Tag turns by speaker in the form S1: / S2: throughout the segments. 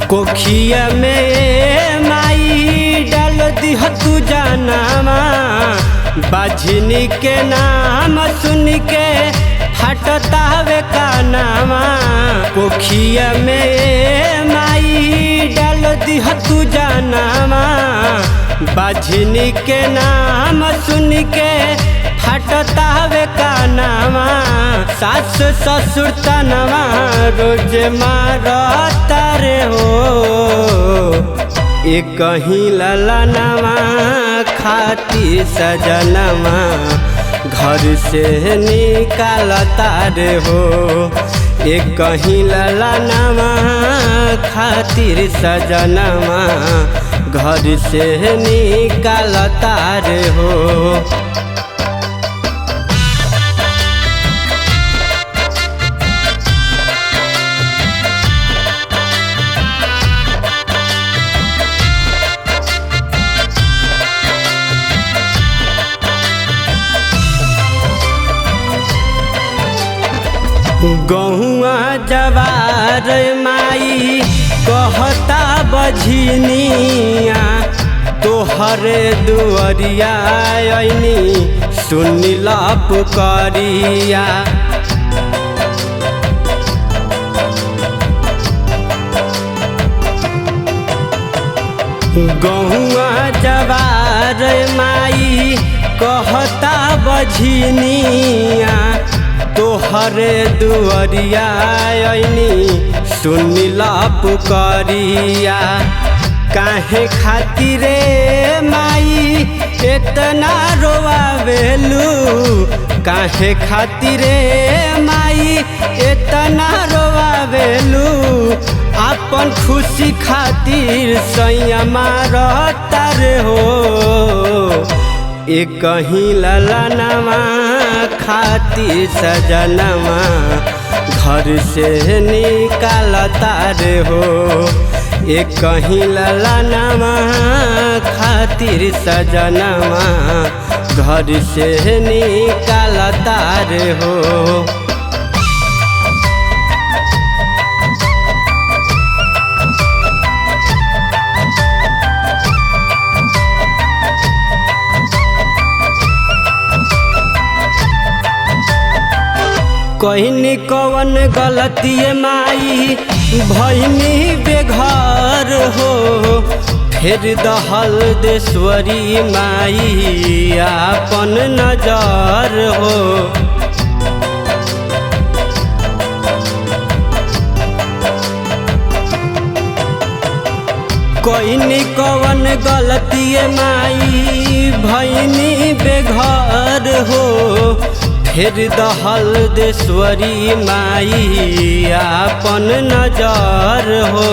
S1: कोखिया में माई डाल दिह तू जानामा, बाझिनी के नाम सुन के हटतावे का नामा। कोखिया में माई डाल दिह तू जानामा, बाझिनी के नाम सुन के हटतावे का नामा। सास ससुर तनवा रोज मारता रे हो, एक कहीं ललनवा खाती सजनवा घर से निकालता रे हो। एक कहीं ललनवा खातिर सजनवा घर से निकालता रे हो। गहुआ जवार माई कहता बझनिया, तोहरे दुआरिया आईनी सुनिला पुकारिया। गहुआ जवार माई कहता बझनिया, तोहरे दुआरिया आईनी सुनिला पुकारिया। काहे खातिरे माई इतना रोवावेलू, काहे खातिरे माई इतना रोवावेलू। अपन खुशी खातिर संयमा रहता रे हो, एक कहीं ललनवा खातिर सजनवा घर से निकालता रे हो। एक कहीं ललनवा खातिर सजनवा घर से निकालता रे हो। कहनी कवन गलती माई भैनी बेघर हो, फिर दहल देश्वरी माई आपन नजर हो। कहनी कवन गलती माई भैनी बेघर हो, फिर दहल देश्वरी माई आपन नजर हो।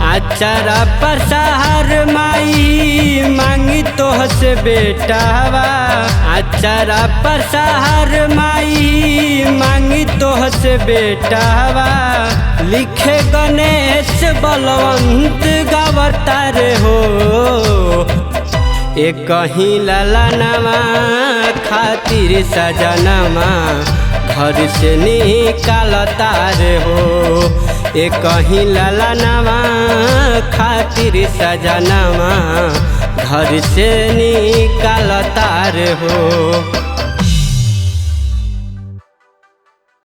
S1: आचारा प्रसार माई मांगी तोह से बेटावा, आचारा प्रसार माई मांगी तोह से बेटावा। लिखे गणेश बलवंत गावता रे हो, एक कहीं ललनवा खातिर सजनवा घर से निकालता रे हो। एक कहीं ललनवा खातिर सजनवा घर से निकालता रे हो।